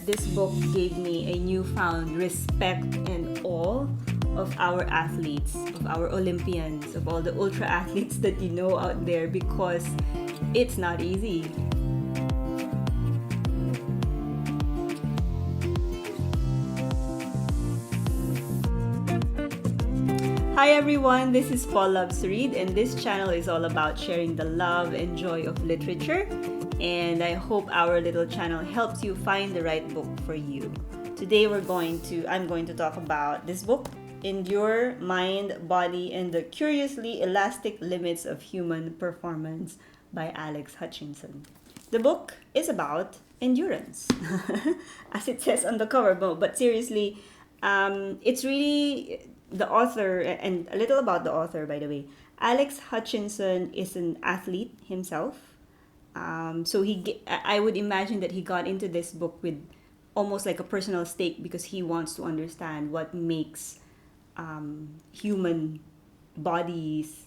This book gave me a newfound respect and awe of our athletes, of our Olympians, of all the ultra athletes that you know out there, because it's not easy. Hi everyone, this is Paul Loves to Read, and this channel is all about sharing the love and joy of literature. And I hope our little channel helps you find the right book for you. Today I'm going to talk about this book, Endure, Mind, Body, and the Curiously Elastic Limits of Human Performance by Alex Hutchinson. The book is about endurance, as it says on the cover. But seriously, it's really the author, and a little about the author, by the way. Alex Hutchinson is an athlete himself. I would imagine that he got into this book with almost like a personal stake, because he wants to understand what makes human bodies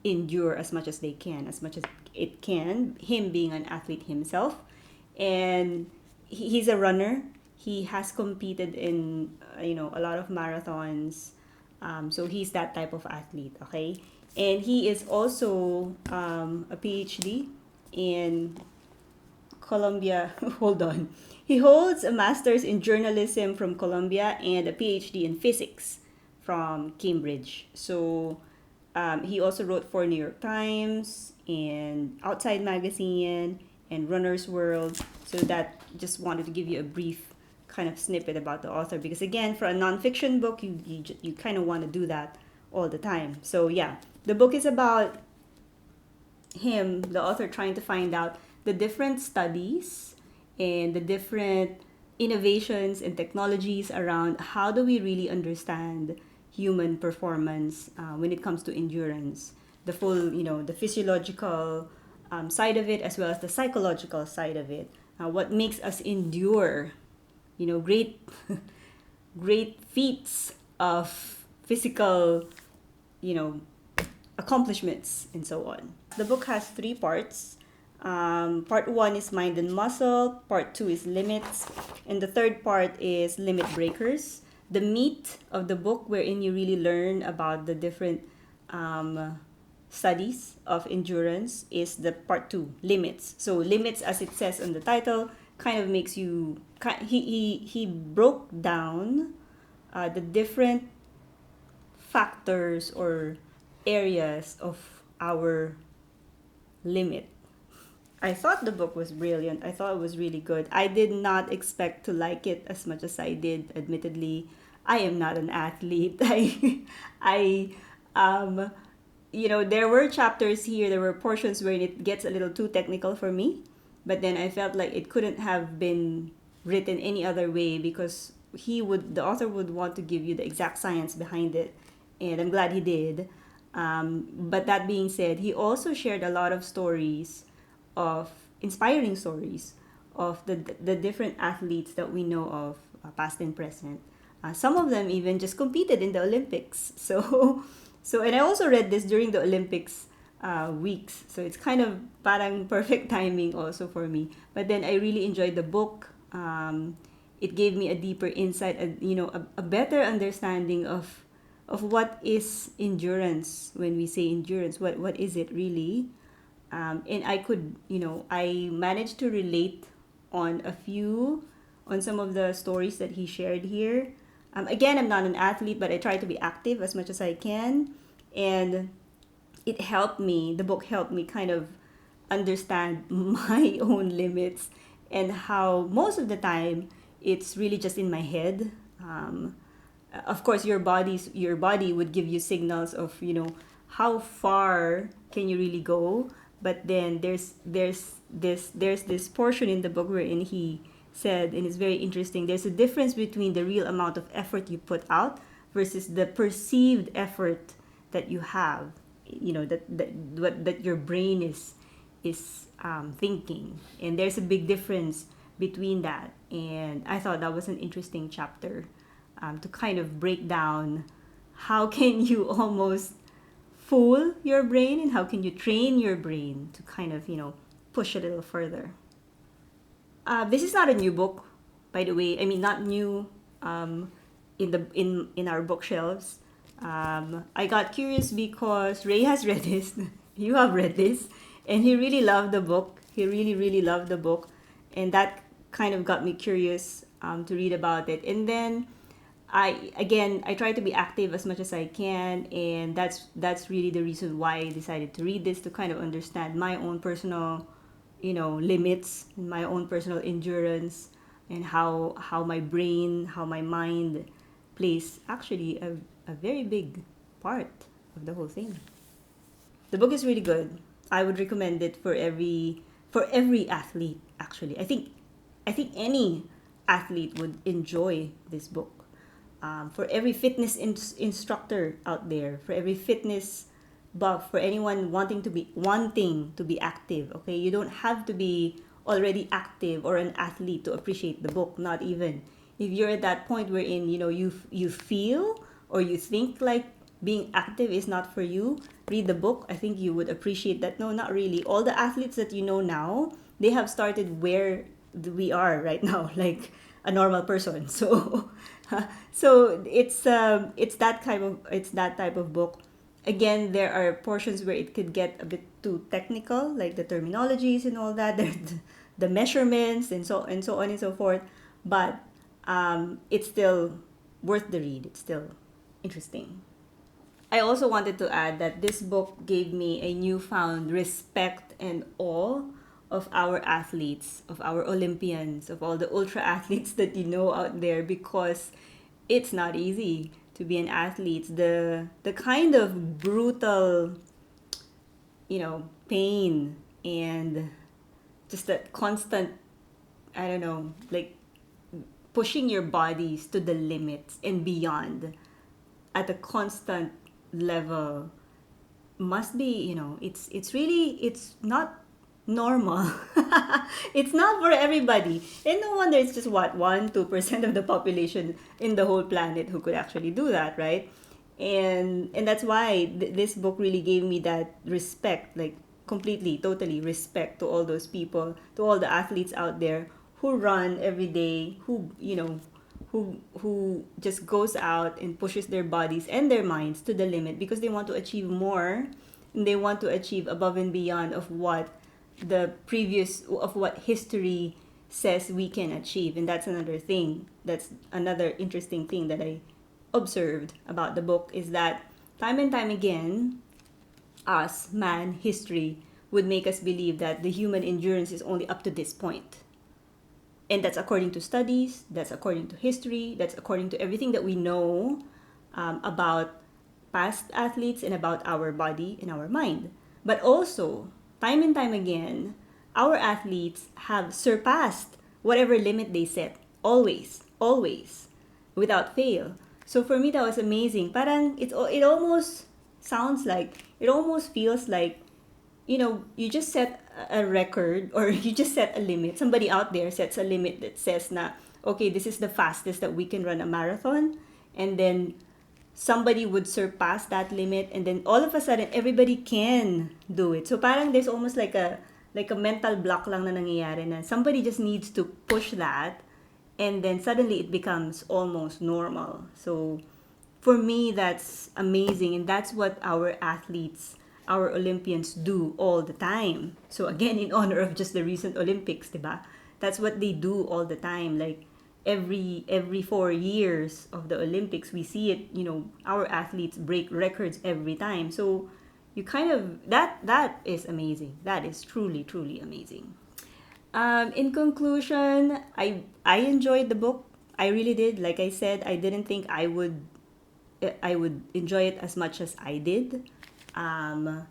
endure as much as they can, as much as it can. Him being an athlete himself, and he's a runner. He has competed in a lot of marathons. So he's that type of athlete, okay? And he is also a PhD in Columbia. Hold on. He holds a master's in journalism from Columbia and a PhD in physics from Cambridge. So he also wrote for New York Times and Outside Magazine and Runner's World. So that, just wanted to give you a brief kind of snippet about the author, because again, for a nonfiction book, you kind of want to do that all the time. So yeah, the book is about him, the author, trying to find out the different studies and the different innovations and technologies around how do we really understand human performance when it comes to endurance, the full, the physiological side of it, as well as the psychological side of it. What makes us endure great great feats of physical accomplishments and so on. The book has 3 parts. Part 1 is mind and muscle, part 2 is limits, and the third part is limit breakers. The meat of the book, wherein you really learn about the different studies of endurance, is the part 2, limits. So limits, as it says on the title, kind of makes you, he broke down the different factors or areas of our limit. I thought the book was brilliant. I thought it was really good. I did not expect to like it as much as I did. Admittedly, I am not an athlete. There were chapters here, there were portions where it gets a little too technical for me. But then I felt like it couldn't have been written any other way, because the author would want to give you the exact science behind it, and I'm glad he did. But that being said, he also shared a lot of stories, of inspiring stories of the different athletes that we know of, past and present. Some of them even just competed in the Olympics. And I also read this during the Olympics weeks, so it's kind of parang perfect timing also for me. But then I really enjoyed the book. It gave me a deeper insight, a better understanding of what is endurance. When we say endurance, what is it really? And I managed to relate on some of the stories that he shared here. Again, I'm not an athlete, but I try to be active as much as I can, and the book helped me kind of understand my own limits, and how most of the time it's really just in my head. Of course, your body would give you signals of how far can you really go. But then there's this portion in the book wherein he said, and it's very interesting, there's a difference between the real amount of effort you put out versus the perceived effort that you have, that your brain is thinking. And there's a big difference between that. And I thought that was an interesting chapter, to kind of break down how can you almost fool your brain, and how can you train your brain to kind of push a little further. This is not a new book. by the way. I mean, not new in our bookshelves. I got curious because Ray has read this. You have read this, and he really loved the book. He really, really loved the book, and that kind of got me curious to read about it. And then I try to be active as much as I can, and that's really the reason why I decided to read this, to kind of understand my own personal, limits, my own personal endurance, and how my brain, how my mind plays actually a very big part of the whole thing. The book is really good. I would recommend it for every athlete. Actually, I think any athlete would enjoy this book. For every fitness instructor out there, for every fitness buff, for anyone wanting to be active. Okay, you don't have to be already active or an athlete to appreciate the book. Not even if you're at that point wherein you feel or you think like being active is not for you. Read the book. I think you would appreciate that. No, not really. All the athletes that you know now, they have started where we are right now, like a normal person. So so it's that type of book. Again, there are portions where it could get a bit too technical, like the terminologies and all that. There's the measurements and so on and so forth. But it's still worth the read. It's still interesting. I also wanted to add that this book gave me a newfound respect and awe of our athletes, of our Olympians, of all the ultra athletes that you know out there, because it's not easy to be an athlete. The kind of brutal, pain and just that constant, I don't know, like pushing your bodies to the limits and beyond at a constant level must be, it's not normal. It's not for everybody, and no wonder it's just what 1-2% of the population in the whole planet who could actually do that, right? And that's why this book really gave me that respect, like completely, totally respect to all those people, to all the athletes out there who run every day, who just goes out and pushes their bodies and their minds to the limit because they want to achieve more, and they want to achieve above and beyond of what history says we can achieve. And that's another interesting thing that I observed about the book, is that time and time again, history would make us believe that the human endurance is only up to this point. And that's according to studies, that's according to history, that's according to everything that we know about past athletes and about our body and our mind. But also, time and time again, our athletes have surpassed whatever limit they set. Always, always, without fail. So for me, that was amazing. Parang it almost sounds like, it almost feels like, you just set a record, or you just set a limit. Somebody out there sets a limit that says na, okay, this is the fastest that we can run a marathon. And then somebody would surpass that limit, and then all of a sudden everybody can do it. So parang there's almost like a mental block lang na nangyayari, na somebody just needs to push that, and then suddenly it becomes almost normal. So for me, that's amazing, and that's what our athletes, our Olympians do all the time. So again, in honor of just the recent Olympics, diba? That's what they do all the time. Like every 4 years of the Olympics, we see it. Our athletes break records every time. So you kind of that is amazing. That is truly truly amazing. In conclusion, I enjoyed the book. I really did. Like I said, I didn't think I would enjoy it as much as I did. Um,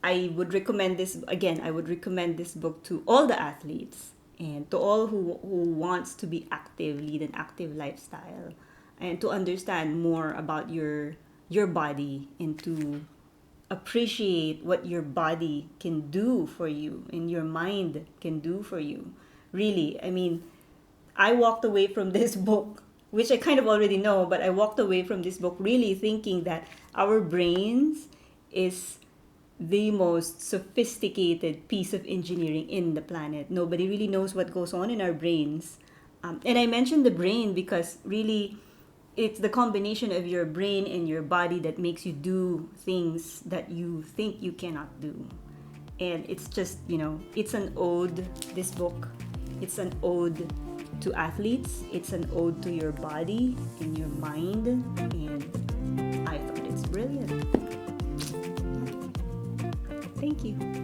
I would recommend this again. I would recommend this book to all the athletes, and to all who wants to be active, lead an active lifestyle, and to understand more about your body, and to appreciate what your body can do for you and your mind can do for you. Really, I mean, I walked away from this book, which I kind of already know, but I walked away from this book really thinking that our brains is the most sophisticated piece of engineering in the planet. Nobody really knows what goes on in our brains And I mentioned the brain because really it's the combination of your brain and your body that makes you do things that you think you cannot do. And it's just, it's an ode, this book. It's an ode to athletes. It's an ode to your body and your mind. And I thought it's brilliant. Thank you.